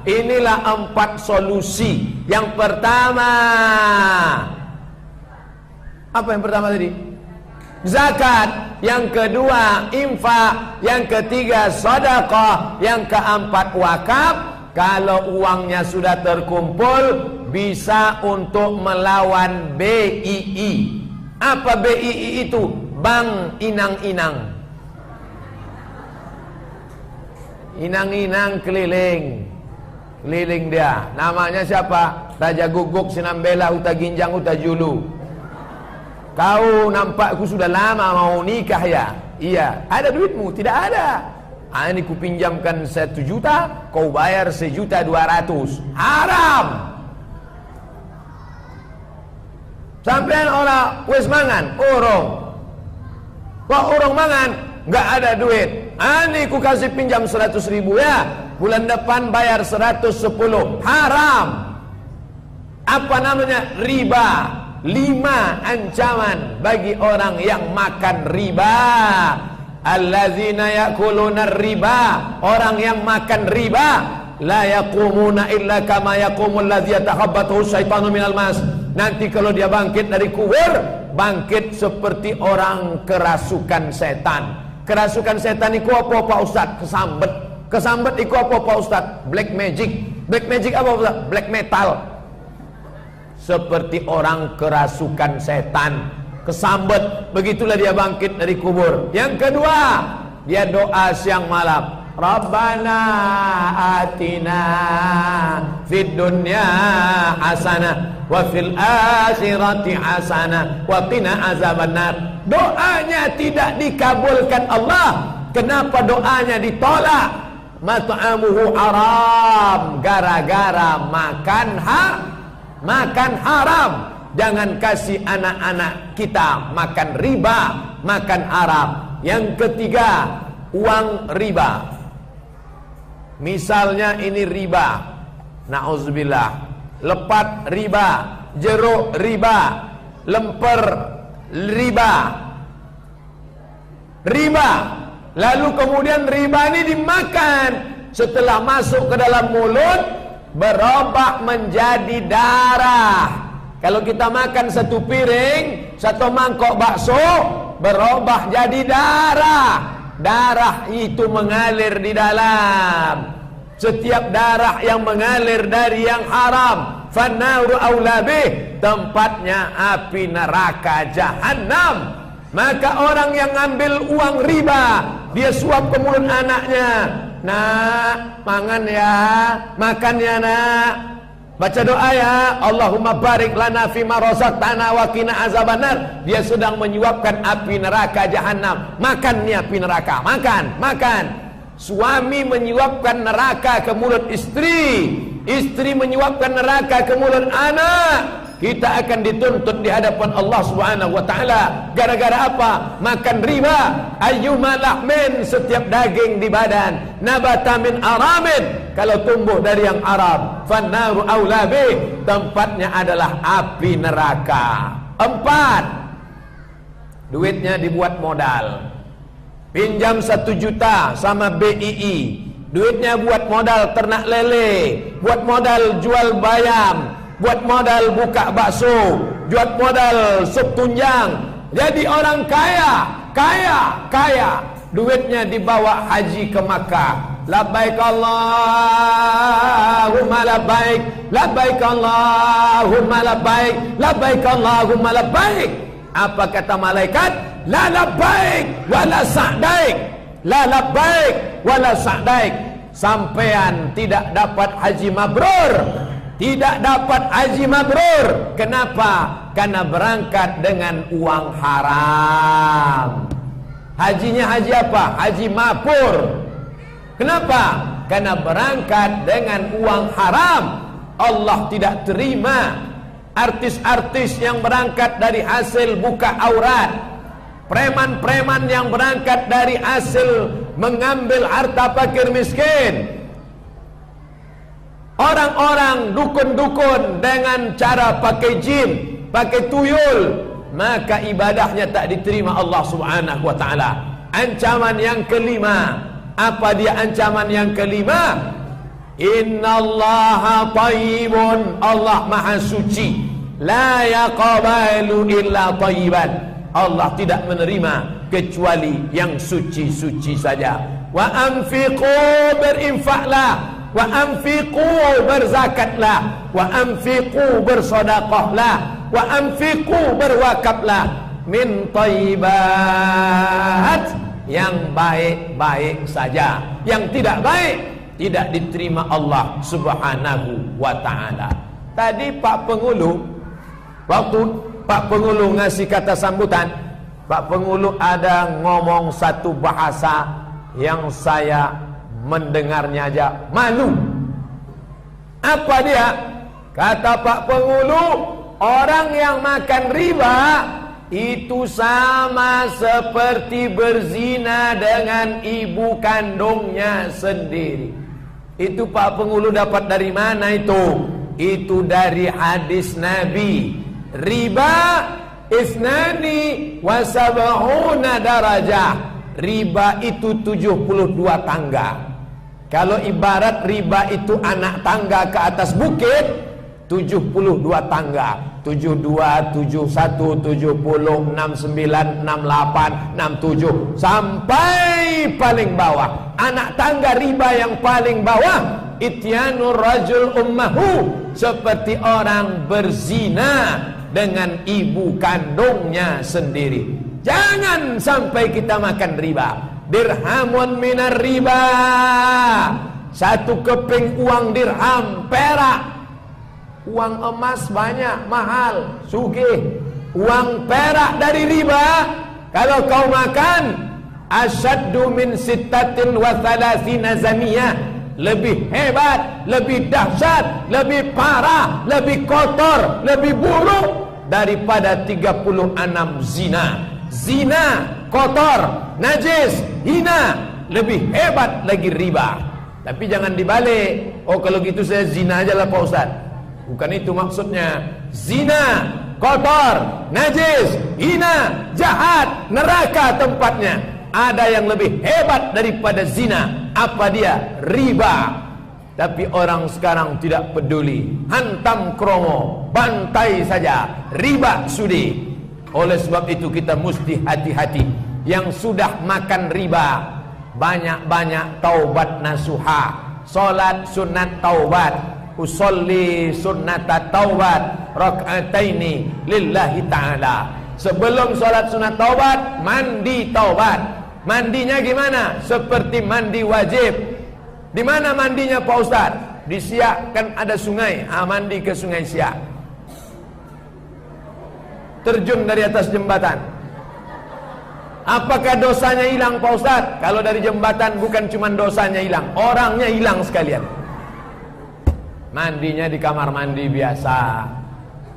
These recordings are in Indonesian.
Inilah 4 solusi. Yang pertama, apa yang pertama tadi? Zakat. Yang kedua, infak. Yang ketiga, sedekah. Yang keempat, wakaf. Kalau uangnya sudah terkumpul, bisa untuk melawan BII. Apa BII itu? Bank Inang-Inang. Inang-inang keliling. Keliling dia. Namanya siapa? Raja Guguk, Sinambela, Uta Ginjang, Uta Julu. Kau nampakku sudah lama mau nikah ya? Iya. Ada duitmu? Tidak ada. Ini kupinjamkan 1 juta, kau bayar 1.200.000. Haram. Sampean orang wis mangan, urung. Kok urung mangan? Nggak ada duit. Ini ku kasih pinjam 100.000 ya. Bulan depan bayar 110. Haram. Apa namanya? Riba. 5 ancaman bagi orang yang makan riba. Allazina yakuluna riba. Orang yang makan riba la yaqumuna illa kama yaqumul ladzi yatakhabbathu syaitanu minal mas. Nanti kalau dia bangkit dari kubur, bangkit seperti orang kerasukan setan. Kerasukan setan iku apa Pak Ustaz? Kesambet. Kesambet iku apa Pak Ustaz? Black magic. Black magic apa Pak Ustaz? Black metal. Seperti orang kerasukan setan, kesambet. Begitulah dia bangkit dari kubur. Yang kedua, dia doa siang malam. Rabbana atina fid dunya hasanah wa fil akhirati hasanah wa qina azabannar. Doanya tidak dikabulkan Allah. Kenapa doanya ditolak? Mat'amuhu haram, gara-gara makan haram. Jangan kasih anak-anak kita makan riba, makan haram. Yang ketiga, uang riba. Misalnya ini riba, na'udzubillah, lepat riba, jeruk riba, lemper riba. Lalu kemudian riba ini dimakan. Setelah masuk ke dalam mulut, berubah menjadi darah. Kalau kita makan 1 piring, 1 mangkok bakso, berubah jadi darah. Darah itu mengalir di dalam. Setiap darah yang mengalir dari yang haram, fannaru aula bih, tempatnya api neraka jahanam. Maka orang yang ngambil uang riba, dia suap ke mulut anaknya. Nak, mangan ya, makan ya nak. Baca doa ya, Allahumma barik lana fima razaqtana wa qina azabannar. Dia sedang menyuapkan api neraka jahanam. Makan nih api neraka, makan. Suami menyuapkan neraka ke mulut istri, istri menyuapkan neraka ke mulut anak. Kita akan dituntut di hadapan Allah Subhanahu wa taala gara-gara apa? Makan riba. Ayyuma lahmin, setiap daging di badan, nabata min aramin, kalau tumbuh dari yang Arab, fannaru aula bih, tempatnya adalah api neraka. 4, duitnya dibuat modal. Pinjam 1 juta sama BII, duitnya buat modal ternak lele, buat modal jual bayam, buat modal buka bakso, buat modal sup tunjang. Jadi orang kaya. Duitnya dibawa haji ke Makkah. Labbaik Allahumma labbaik, labbaik Allahumma labbaik, labbaik Allahumma labbaik. Apa kata malaikat? La labbaik wala sa'daik, la labbaik wala sa'daik. Sampean tidak dapat haji mabrur. Tidak dapat haji mabrur. Kenapa? Karena berangkat dengan uang haram. Hajinya haji apa? Haji mapur. Kenapa? Karena berangkat dengan uang haram. Allah tidak terima artis-artis yang berangkat dari hasil buka aurat, preman-preman yang berangkat dari hasil mengambil harta fakir miskin, orang-orang dukun-dukun dengan cara pakai jin, pakai tuyul, maka ibadahnya tak diterima Allah Subhanahu wa taala. Ancaman yang kelima, apa dia ancaman yang kelima? Innallaha thayyibun, Allah maha suci. La yaqbalu illa thayyiban, Allah tidak menerima kecuali yang suci-suci saja. Wa anfiqu, berinfaklah. Wa anfiqu, berzakatlah. Wa anfiqu, bersedekahlah. Wa anfiqu, berwakaflah. Min thayyibat, yang baik-baik saja. Yang tidak baik tidak diterima Allah Subhanahu wa ta'ala. Tadi Pak Pengulu, waktu Pak Pengulu ngasih kata sambutan, Pak Pengulu ada ngomong satu bahasa yang saya mendengarnya aja malu. Apa dia? Kata Pak Pengulu, orang yang makan riba itu sama seperti berzina dengan ibu kandungnya sendiri. Itu Pak Pengulu dapat dari mana itu? Itu dari hadis Nabi. Riba isnani wa sab'una darajah. Riba itu 72 tangga. Kalau ibarat riba itu anak tangga ke atas bukit, 72 tangga. 72, 71, 70, 69, 68, 67 sampai paling bawah. Anak tangga riba yang paling bawah, ityanur rajul ummahu, seperti orang berzina dengan ibu kandungnya sendiri. Jangan sampai kita makan riba. Dirhamun minar riba, satu keping uang dirham perak. Uang emas banyak, mahal, sugih. Uang perak dari riba, kalau kau makan, asyaddu min sittatin wa thalathina zaniyah, lebih hebat, lebih dahsyat, lebih parah, lebih kotor, lebih buruk daripada 36 zina. Zina, kotor, najis, hina, lebih hebat lagi riba. Tapi jangan dibalik. Oh kalau gitu saya zina aja lah Pak Ustaz. Bukan itu maksudnya. Zina, kotor, najis, hina, jahat, neraka tempatnya. Ada yang lebih hebat daripada zina. Apa dia? Riba. Tapi orang sekarang tidak peduli. Hantam kromo, bantai saja. Riba sudi. Oleh sebab itu kita mesti hati-hati. Yang sudah makan riba, banyak-banyak taubat nasuha. Salat sunat taubat. Usolli sunnata taubat rak'ataini lillahi ta'ala. Sebelum salat sunat taubat, mandi taubat. Mandinya gimana? Seperti mandi wajib. Di mana mandinya Pak Ustaz? Di Siak kan ada sungai. Mandi ke sungai Siak. Terjun dari atas jembatan. Apakah dosanya hilang Pak Ustaz? Kalau dari jembatan bukan cuma dosanya hilang, orangnya hilang sekalian. Mandinya di kamar mandi biasa.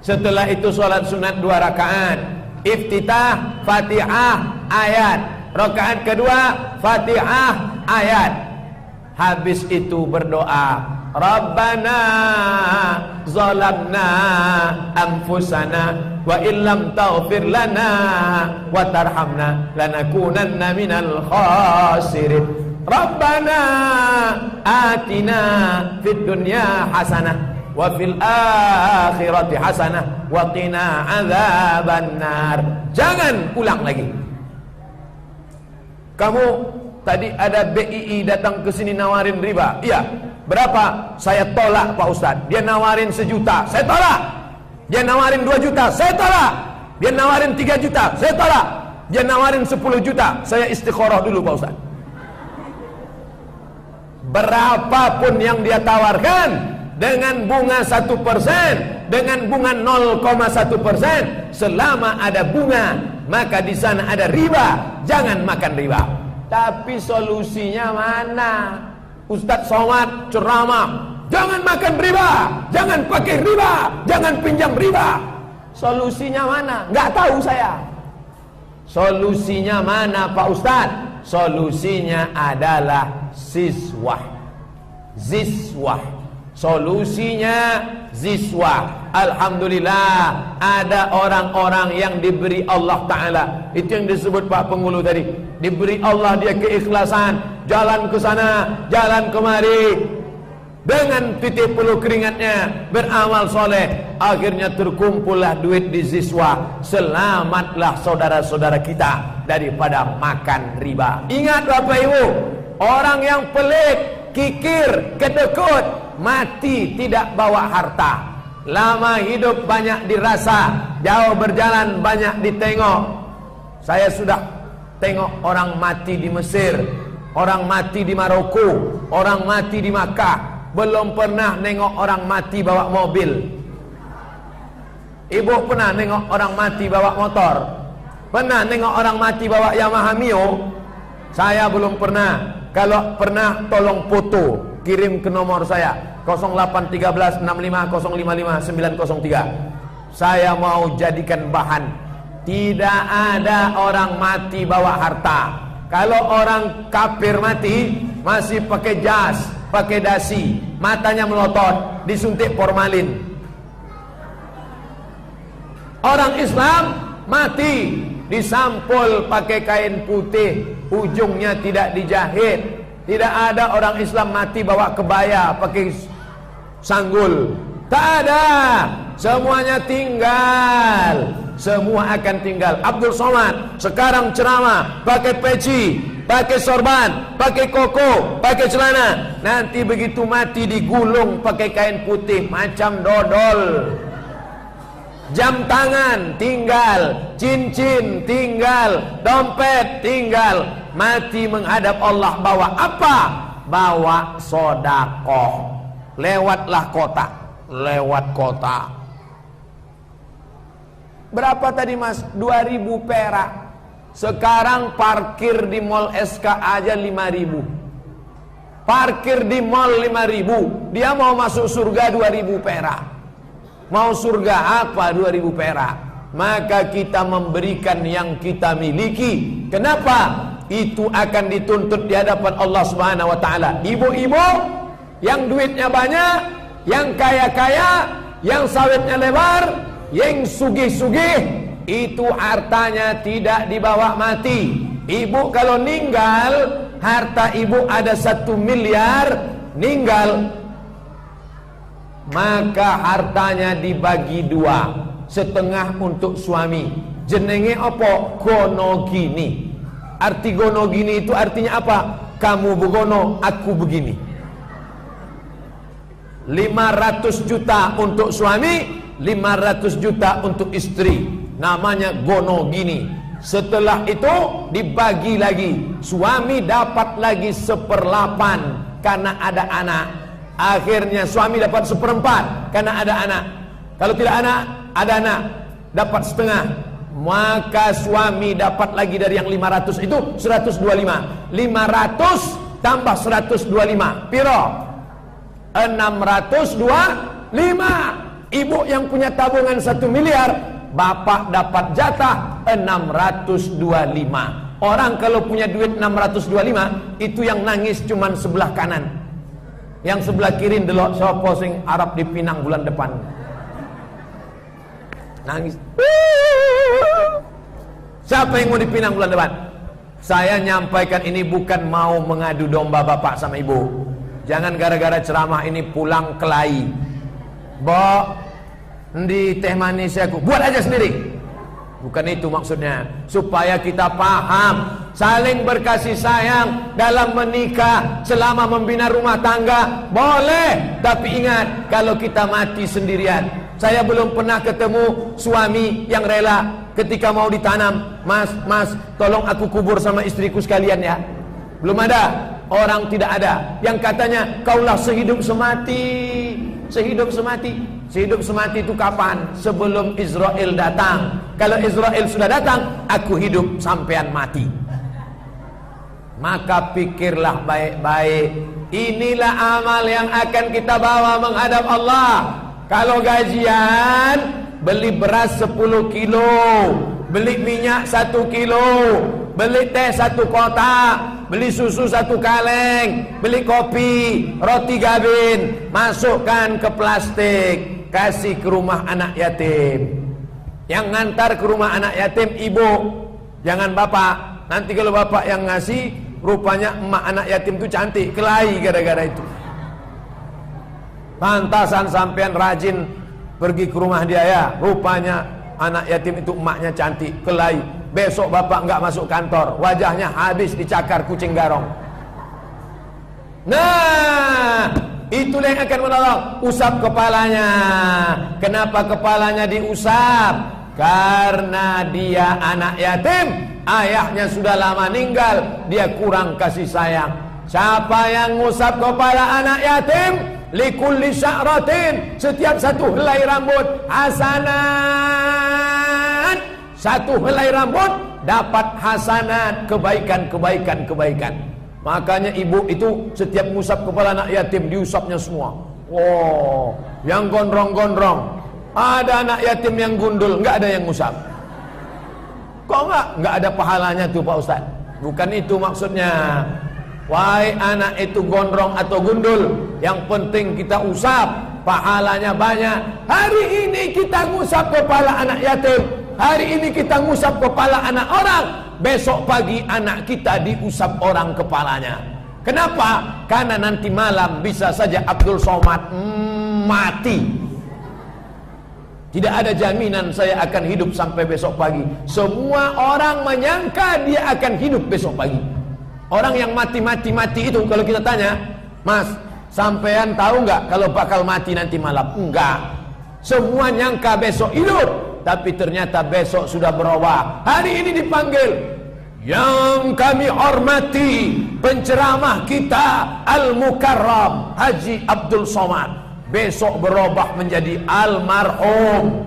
Setelah itu sholat sunat 2 rakaat. Iftitah, Fatihah, ayat. Rakaat kedua, Fatihah, ayat. Habis itu berdoa, Rabbana zalamna anfusana wa illam taghfir lana wa tarhamna lanakunanna minal khasirin. Rabbana atina fid dunya hasanah wa fil akhirati hasanah wa qina adzabannar. Jangan ulang lagi. Kamu tadi ada BII datang ke sini nawarin riba. Iya. Berapa? Saya tolak Pak Ustaz. Dia nawarin 1 juta, saya tolak. Dia nawarin 2 juta, saya tolak. Dia nawarin 3 juta, saya tolak. Dia nawarin 10 juta, saya istikharah dulu Pak Ustaz. Berapapun yang dia tawarkan, dengan bunga 1%, dengan bunga 0,1%, selama ada bunga, maka di sana ada riba. Jangan makan riba. Tapi solusinya mana? Ustadz Somad ceramah, jangan makan riba, jangan pakai riba, jangan pinjam riba. Solusinya mana? Nggak tahu saya. Solusinya mana Pak Ustadz? Solusinya adalah ziswah. Solusinya ziswah. Alhamdulillah ada orang-orang yang diberi Allah Ta'ala. Itu yang disebut Pak Pengulu tadi. Diberi Allah dia keikhlasan, jalan ke sana, jalan kemari. dengan titik puluh keringatnya beramal soleh, akhirnya terkumpullah duit di siswa. Selamatlah saudara-saudara kita daripada makan riba. Ingat Bapak Ibu, orang yang pelit, kikir, kedekut, mati tidak bawa harta. Lama hidup banyak dirasa, jauh berjalan banyak ditengok. Saya sudah tengok orang mati di Mesir, orang mati di Maroko, orang mati di Makkah. Belum pernah nengok orang mati bawa mobil. Ibu pernah nengok orang mati bawa motor? Pernah nengok orang mati bawa Yamaha Mio? Saya belum pernah. Kalau pernah tolong foto, kirim ke nomor saya 0813 65 055 903. Saya mau jadikan bahan. Tidak ada orang mati bawa harta. Kalau orang kafir mati masih pakai jas, pakai dasi, matanya melotot, disuntik formalin. Orang Islam mati disampul pakai kain putih, ujungnya tidak dijahit. Tidak ada orang Islam mati bawa kebaya, pakai sanggul. Tak ada. Semuanya tinggal. Semua akan tinggal. Abdul Somad sekarang ceramah pakai peci, pakai sorban, pakai koko, pakai celana. Nanti begitu mati digulung pakai kain putih macam dodol. Jam tangan tinggal, cincin tinggal, dompet tinggal. Mati menghadap Allah bawa apa? Bawa sodakoh. Lewatlah kota, lewat kota. Berapa tadi mas? 2000 perak. Sekarang parkir di mall SK aja 5000. Parkir di mall 5000. Dia mau masuk surga 2000 perak. Mau surga apa 2000 perak? Maka kita memberikan yang kita miliki. Kenapa? Itu akan dituntut di hadapan Allah Subhanahu wa taala. Ibu-ibu yang duitnya banyak, yang kaya-kaya, yang sawitnya lebar, yang sugih-sugih, itu hartanya tidak dibawa mati. Ibu kalau ninggal, harta ibu ada 1 miliar, ninggal, maka hartanya dibagi 2, setengah untuk suami. Jenenge apa? Gono gini. Arti gono gini itu artinya apa? Kamu begono, aku begini. 500 juta untuk suami, 500 juta untuk istri. Namanya gono gini. Setelah itu dibagi lagi. Suami dapat lagi 1/8 karena ada anak. Akhirnya suami dapat 1/4 karena ada anak. Kalau tidak ada anak, dapat setengah. Maka suami dapat lagi dari yang 500 itu 125. 500 tambah 125 piro? 625. Ibu yang punya tabungan 1 miliar, bapak dapat jatah 625. Orang kalau punya duit 625, itu yang nangis cuman sebelah kanan. Yang sebelah kiri delok sapa sing arep dipinang bulan depan. Nangis. Siapa yang mau dipinang bulan depan? Saya nyampaikan ini bukan mau mengadu domba bapak sama ibu. Jangan gara-gara ceramah ini pulang kelahi. Di teh manis aku buat aja sendiri. Bukan itu maksudnya. Supaya kita paham, saling berkasih sayang dalam menikah, selama membina rumah tangga boleh. Tapi ingat, kalau kita mati sendirian. Saya belum pernah ketemu suami yang rela ketika mau ditanam, mas tolong aku kubur sama istriku sekalian ya. Belum ada. Orang tidak ada yang katanya kaulah sehidup semati. Sehidup semati. Sehidup semati itu kapan? Sebelum Israel datang. Kalau Israel sudah datang, aku hidup sampean mati. Maka pikirlah baik-baik. Inilah amal yang akan kita bawa menghadap Allah. Kalau gajian, beli beras 10 kilo, beli minyak 1 kilo, beli teh 1 kotak, beli susu 1 kaleng, beli kopi, roti gabin, masukkan ke plastik, kasih ke rumah anak yatim. Yang ngantar ke rumah anak yatim ibu, jangan bapak. Nanti kalau bapak yang ngasih, rupanya emak anak yatim itu cantik, kelahi gara-gara itu. Pantasan sampean rajin pergi ke rumah dia ya. Rupanya anak yatim itu emaknya cantik, kelahi. Besok bapak nggak masuk kantor, wajahnya habis dicakar kucing garong. Nah, itulah yang akan menolong. Usap kepalanya. Kenapa kepalanya diusap? Karena dia anak yatim, ayahnya sudah lama meninggal, dia kurang kasih sayang. Siapa yang ngusap kepala anak yatim? Likulli sya'ratin, setiap satu helai rambut hasanat. Satu helai rambut dapat hasanat, kebaikan. Makanya ibu itu setiap ngusap kepala anak yatim diusapnya semua. Oh, yang gondrong-gondrong. Ada anak yatim yang gundul, nggak ada yang ngusap. Kok nggak ada pahalanya tuh Pak Ustaz? Bukan itu maksudnya. Wahai anak itu gondrong atau gundul, yang penting kita usap, pahalanya banyak. Hari ini kita ngusap kepala anak yatim, hari ini kita ngusap kepala anak orang, besok pagi anak kita diusap orang kepalanya. Kenapa? Karena nanti malam bisa saja Abdul Somad mati. Tidak ada jaminan saya akan hidup sampai besok pagi. Semua orang menyangka dia akan hidup besok pagi. Orang yang mati itu kalau kita tanya, Mas, sampean tahu nggak kalau bakal mati nanti malam? Enggak. Semua nyangka besok hidup, tapi ternyata besok sudah berubah. Hari ini dipanggil. Yang kami hormati penceramah kita Al-Mukarram Haji Abdul Somad, besok berubah menjadi almarhum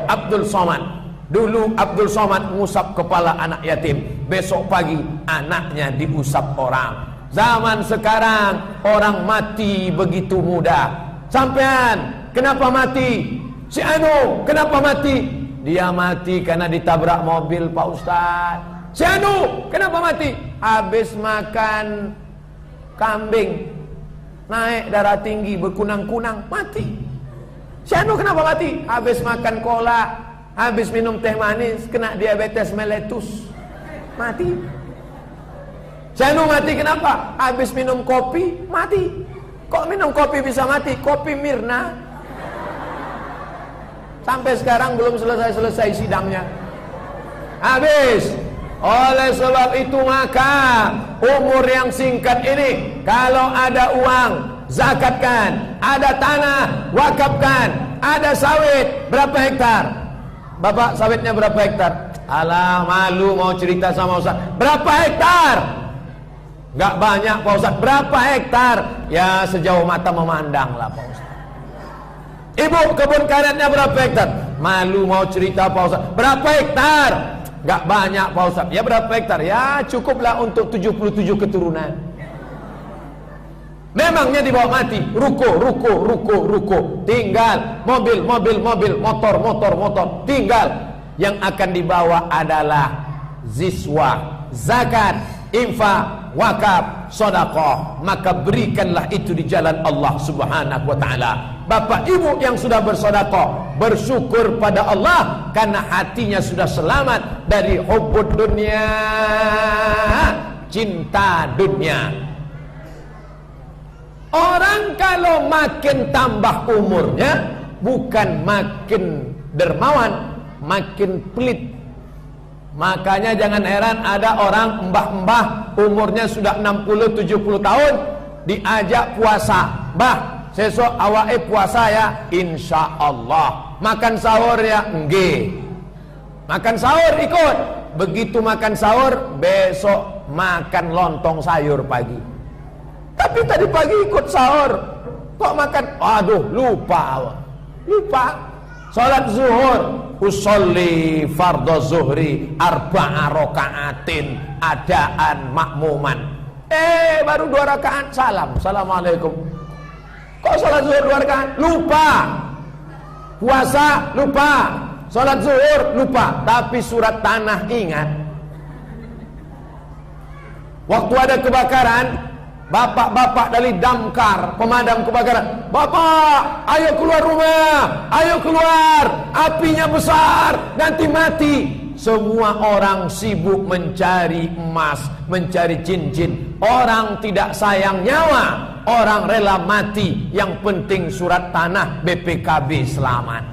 Abdul Somad. Dulu Abdul Somad ngusap kepala anak yatim, besok pagi anaknya diusap orang. Zaman sekarang orang mati begitu mudah. Sampean kenapa mati? Si Anu kenapa mati? Dia mati karena ditabrak mobil Pak Ustaz. Si Anu kenapa mati? Habis makan kambing, naik darah tinggi, berkunang-kunang, mati. Si Anu kenapa mati? Habis makan kolak, habis minum teh manis, kena diabetes meletus, mati. Janu mati kenapa? Habis minum kopi, mati. Kok minum kopi bisa mati? Kopi Mirna. Sampai sekarang belum selesai sidangnya. Habis. Oleh sebab itu maka umur yang singkat ini, kalau ada uang, zakatkan. Ada tanah, wakafkan. Ada sawit, berapa hektar? Bapak sawitnya berapa hektar? Alah, malu mau cerita sama Ustaz. Berapa hektar? Gak banyak Pak Ustaz. Berapa hektar? Ya sejauh mata memandang lah Pak Ustaz. Ibu kebun karetnya berapa hektar? Malu mau cerita Pak Ustaz. Berapa hektar? Gak banyak Pak Ustaz. Ya berapa hektar? Ya cukuplah untuk 77 keturunan. Memangnya dibawa mati, ruko, tinggal mobil, motor, tinggal. Yang akan dibawa adalah ziswa, zakat, infak, wakaf, sedekah. Maka berikanlah itu di jalan Allah Subhanahu wa taala. Bapak ibu yang sudah bersedekah, bersyukur pada Allah karena hatinya sudah selamat dari hubbud dunia, cinta dunia. Orang kalau makin tambah umurnya, bukan makin dermawan, makin pelit. Makanya jangan heran ada orang mbah-mbah umurnya sudah 60-70 tahun diajak puasa. Mbah, sesok awake puasa ya, insya Allah. Makan sahur ya, nggih. Makan sahur ikut. Begitu makan sahur, besok makan lontong sayur pagi. Tapi tadi pagi ikut sahur, kok makan? Aduh, lupa. Salat zuhur, usolli fardhu zuhri arba'a raka'atin adaan makmuman. Baru 2 rakaat salam. Assalamualaikum. Kok salat zuhur 2 rakaat? Lupa. Puasa lupa. Salat zuhur lupa. Tapi surat tanah ingat. Waktu ada kebakaran, bapak-bapak dari damkar, pemadam kebakaran, bapak, ayo keluar rumah, ayo keluar, apinya besar, nanti mati. Semua orang sibuk mencari emas, mencari cincin. Orang tidak sayang nyawa. orang rela mati, yang penting surat tanah BPKB selamat.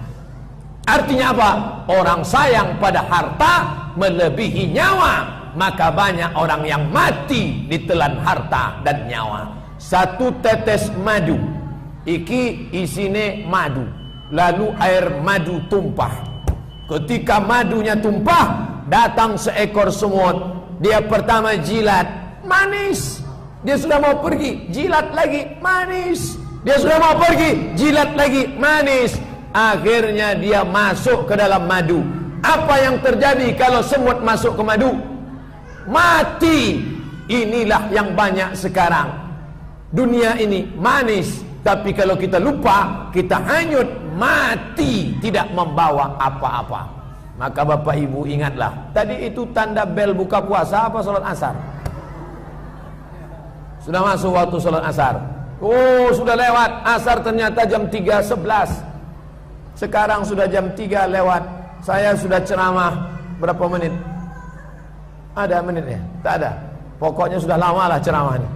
Artinya apa? Orang sayang pada harta melebihi nyawa, maka banyak orang yang mati ditelan harta dan nyawa. Satu tetes madu, iki isine madu, lalu air madu tumpah. Ketika madunya tumpah, datang seekor semut. Dia pertama jilat, manis. Dia sudah mau pergi, jilat lagi, manis. Dia sudah mau pergi, jilat lagi, manis. Akhirnya dia masuk ke dalam madu. Apa yang terjadi kalau semut masuk ke madu? Mati. Inilah yang banyak sekarang. Dunia ini manis, tapi kalau kita lupa, kita hanyut, mati, tidak membawa apa-apa. Maka Bapak Ibu ingatlah, tadi itu tanda bel buka puasa apa sholat asar? Sudah masuk waktu sholat asar. Oh, sudah lewat asar, ternyata jam 3.11. Sekarang sudah jam 3 lewat. Saya sudah ceramah berapa menit? Ada menitnya? Tak ada. Pokoknya sudah lama lah ceramah ini.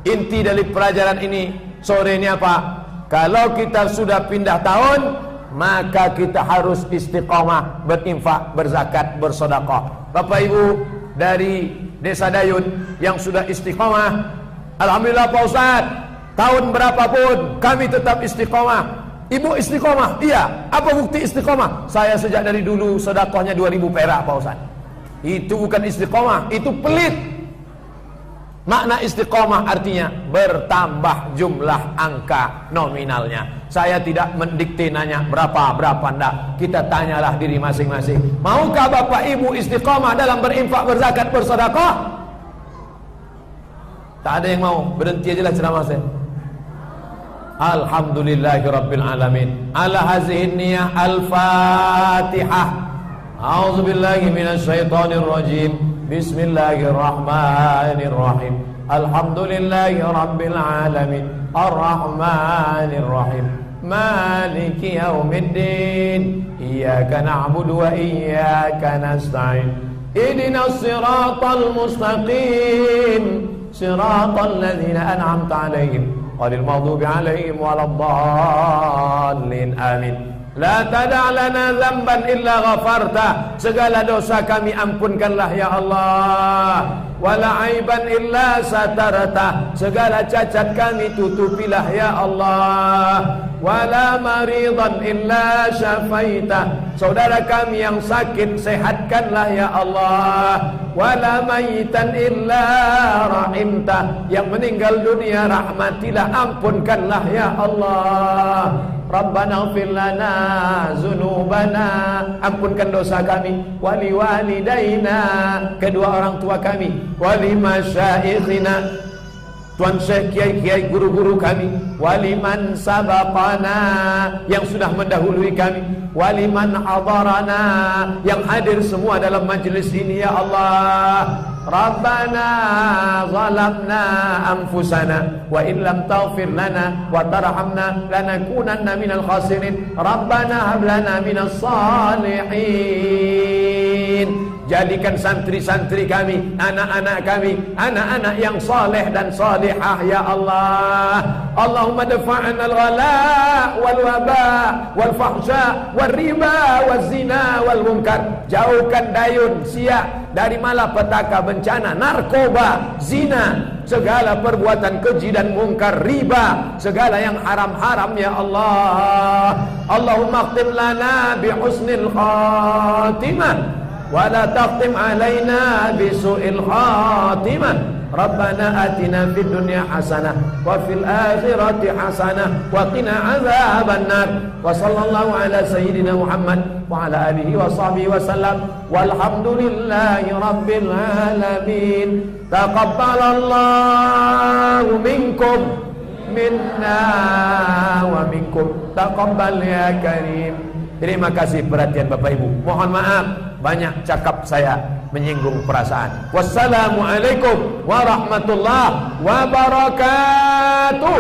Inti dari pelajaran ini sore ini apa? Kalau kita sudah pindah tahun, maka kita harus istiqomah, berinfak, berzakat, bersedekah. Bapak Ibu dari Desa Dayun yang sudah istiqomah, alhamdulillah Pak Ustaz, tahun berapapun kami tetap istiqomah. Ibu istiqomah? Iya. Apa bukti istiqomah? Saya sejak dari dulu sedekahnya 2.000 perak Pak Ustaz. Itu bukan istiqomah, itu pelit. Makna istiqomah artinya bertambah jumlah angka nominalnya. Saya tidak mendikte nanya berapa enggak. Kita tanyalah diri masing-masing. Maukah Bapak Ibu istiqomah dalam berinfak, berzakat, bersedekah? Tak ada yang mau. Berhenti aja lah ceramah saya. Alhamdulillahirabbil alamin. Ala hazihin niyah al-Fatihah. A'udzu billahi minasy syaithanir rajim. Bismillahirrahmanirrahim. Alhamdulillahirabbil alamin. Arrahmanir rahim. Maliki yaumiddin. Iyyaka na'budu wa iyyaka nasta'in. Ihdinas siratal mustaqim. Siratal ladzina an'amta 'alaihim ghairil maghdubi 'alaihim waladdallin. Amin. La tada' lana dzamban illa ghafarta. Segala dosa kami ampunkanlah ya Allah. Wala aiban illa satarta. Segala cacat kami tutupilah ya Allah. Wala maridan illa syafaita. Saudara kami yang sakit sehatkanlah ya Allah. Wala mayitan illa rahimta. Yang meninggal dunia rahmatilah, ampunkanlah ya Allah. Rabbana ighfir lana dzunubana. Ampunkan dosa kami. Wali walidaina, kedua orang tua kami. Wali masyaikhina, tuan syekh, kiai-kiai, guru-guru kami. Waliman sabaqana, yang sudah mendahului kami. Waliman hadarana, yang hadir semua dalam majlis ini ya Allah. Rabbana zalamna anfusana wa in lam taghfir lana wa tarhamna lanakunanna minal khasirin. Rabbana hab lana minas salihin. Jadikan santri-santri kami, anak-anak kami, anak-anak yang saleh dan salihah ya Allah. Allahumma dafa'na al-ghala wal waba wal fahsya wal riba wal zina wal munkar. Jauhkan dayun, siak dari malapetaka, bencana, narkoba, zina, segala perbuatan keji dan mungkar, riba, segala yang haram-haram ya Allah. Allahumma khtim lana bi husnil khatimah wa la taqtim alaina bisu'il khatimah. Rabbana atina fid dunya hasanah wa fil akhirati hasanah wa qina adzabannar. Wa sallallahu ala sayyidina Muhammad wa ala alihi wa sahbihi wa sallam. Walhamdulillahi rabbil alamin. Taqabbalallahu minkum minna wa minkum. Taqabbal ya karim. Terima kasih perhatian Bapak Ibu. Mohon maaf banyak cakap saya menyinggung perasaan. Wassalamualaikum warahmatullahi wabarakatuh.